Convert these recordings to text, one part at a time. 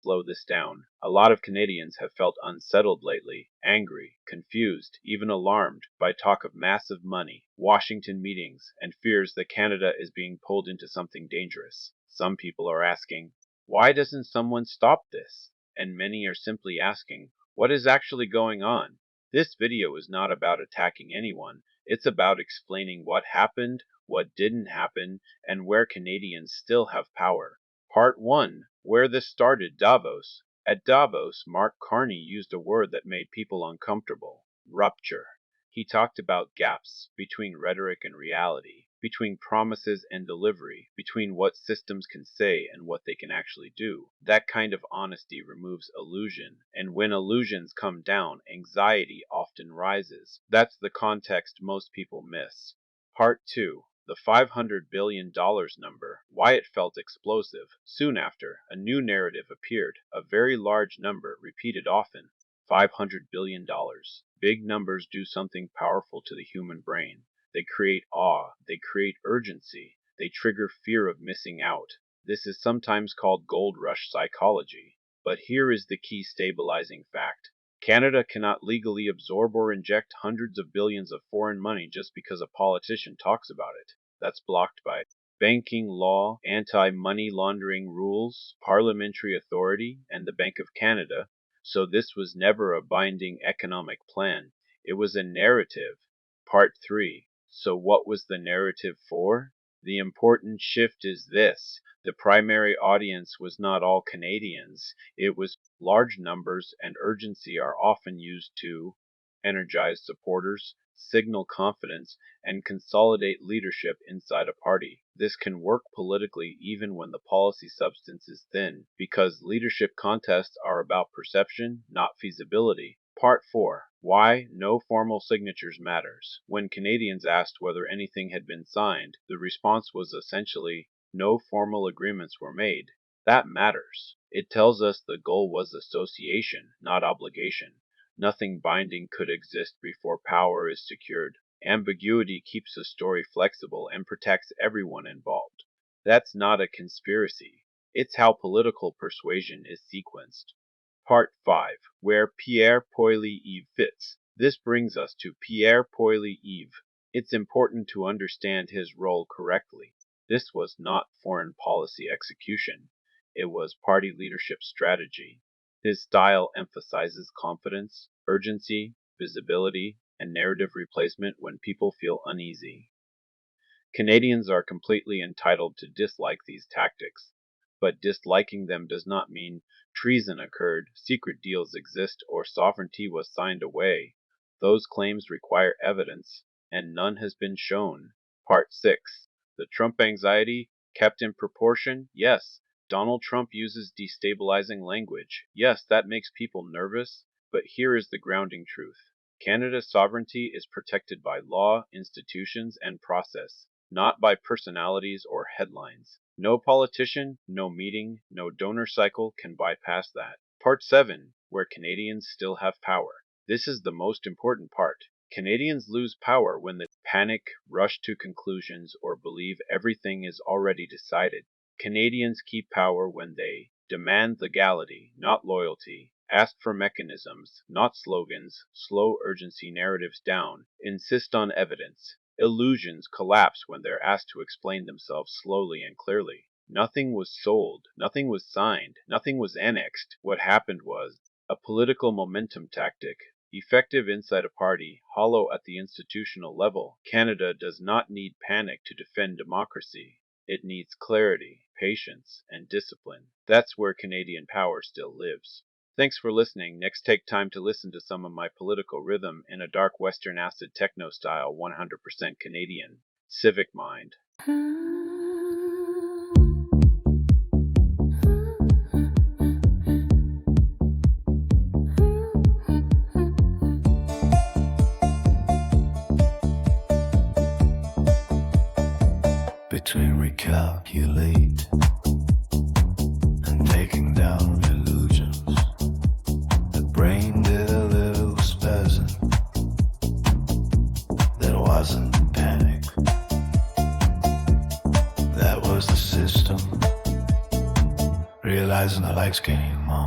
slow this down. A lot of Canadians have felt unsettled lately, angry, confused, even alarmed by talk of massive money, Washington meetings, and fears that Canada is being pulled into something dangerous. Some people are asking, why doesn't someone stop this? And many are simply asking, what is actually going on? This video is not about attacking anyone. It's about explaining what happened, what didn't happen, and where Canadians still have power. Part 1. Where this started: Davos. At Davos, Mark Carney used a word that made people uncomfortable: rupture. He talked about gaps between rhetoric and reality, between promises and delivery, between what systems can say and what they can actually do. That kind of honesty removes illusion, and when illusions come down, anxiety often rises. That's the context most people miss. Part 2. The $500 billion number, why it felt explosive. Soon after, a new narrative appeared, a very large number, repeated often. $500 billion. Big numbers do something powerful to the human brain. They create awe, they create urgency, they trigger fear of missing out. This is sometimes called gold rush psychology. But here is the key stabilizing fact. Canada cannot legally absorb or inject hundreds of billions of foreign money just because a politician talks about it. That's blocked by banking law, anti-money laundering rules, parliamentary authority, and the Bank of Canada. So this was never a binding economic plan. It was a narrative. Part 3. So what was the narrative for? The important shift is this. The primary audience was not all Canadians. It was large numbers, and urgency are often used to energize supporters, signal confidence, and consolidate leadership inside a party. This can work politically even when the policy substance is thin, because leadership contests are about perception, not feasibility. Part 4. Why no formal signatures matters. When Canadians asked whether anything had been signed, the response was essentially, no formal agreements were made. That matters. It tells us the goal was association, not obligation. Nothing binding could exist before power is secured. Ambiguity keeps a story flexible and protects everyone involved. That's not a conspiracy. It's how political persuasion is sequenced. Part 5. Where Pierre Poilievre fits. This brings us to Pierre Poilievre. It's important to understand his role correctly. This was not foreign policy execution. It was party leadership strategy. His style emphasizes confidence, urgency, visibility, and narrative replacement when people feel uneasy. Canadians are completely entitled to dislike these tactics, but disliking them does not mean treason occurred, secret deals exist, or sovereignty was signed away. Those claims require evidence, and none has been shown. Part 6. The Trump anxiety kept in proportion? Yes. Donald Trump uses destabilizing language. Yes, that makes people nervous, but here is the grounding truth. Canada's sovereignty is protected by law, institutions, and process, not by personalities or headlines. No politician, no meeting, no donor cycle can bypass that. Part 7. Where Canadians still have power. This is the most important part. Canadians lose power when they panic, rush to conclusions, or believe everything is already decided. Canadians keep power when they demand legality, not loyalty, ask for mechanisms, not slogans, slow urgency narratives down, insist on evidence. Illusions collapse when they're asked to explain themselves slowly and clearly. Nothing was sold, nothing was signed, nothing was annexed. What happened was a political momentum tactic, effective inside a party, hollow at the institutional level. Canada does not need panic to defend democracy. It needs clarity, patience, and discipline. That's where Canadian power still lives. Thanks for listening. Next, take time to listen to some of my political rhythm in a dark Western acid techno style, 100% Canadian. Civic Mind. Between recalculate and taking down illusions, the brain did a little spasm. There wasn't panic. That was the system. Realizing the lights came on.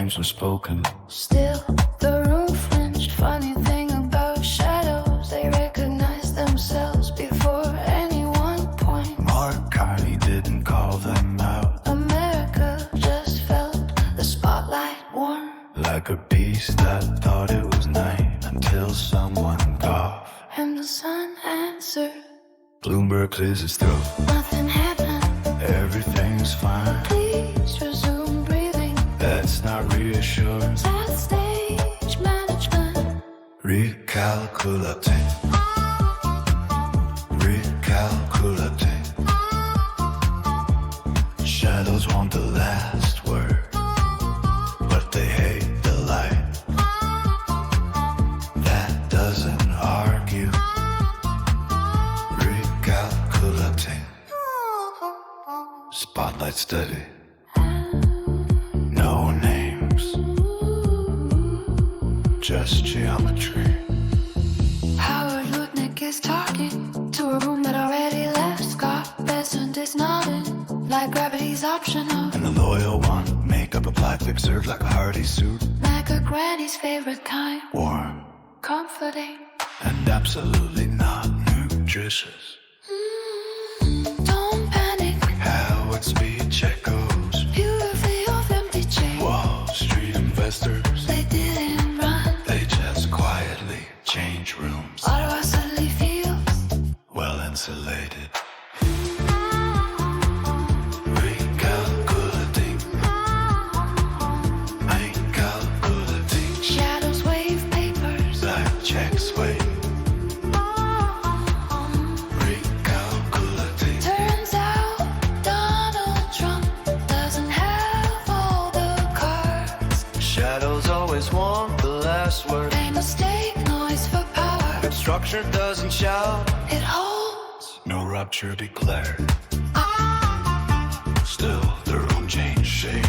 names were spoken. Still, the room flinched. Funny thing about shadows, they recognize themselves before anyone points. Mark Carney didn't call them out. America just felt the spotlight warm. Like a beast that thought it was night until someone coughed. And the sun answered, Bloomberg clears his throat. nothing happened. Everything's fine. Please resume breathing. That's not reassurance. That's stage management. Recalculating. Recalculating. Shadows want the last word, but they hate the light. That doesn't argue. Recalculating. Spotlight steady. No names. Just geometry. Howard Lutnick is talking to a room that already left. Scott Besant is nodding like gravity's optional. And the loyal one, makeup applied, observed like a hardy suit. Like a granny's favorite kind. Warm Comforting. and absolutely not nutritious. Don't panic. Howard speech echoes. Beautifully off empty chair. Wall Street investors, They didn't run. they just quietly change rooms. Ottawa suddenly feels Well insulated. Recalculating. Recalculating. shadows wave papers. Black checks wait. Recalculating. Turns out Donald Trump doesn't have all the cards. Shadows always want the last word. A mistake, noise for power. Structure doesn't shout. It holds. No rupture declared. Still, the room changed shape.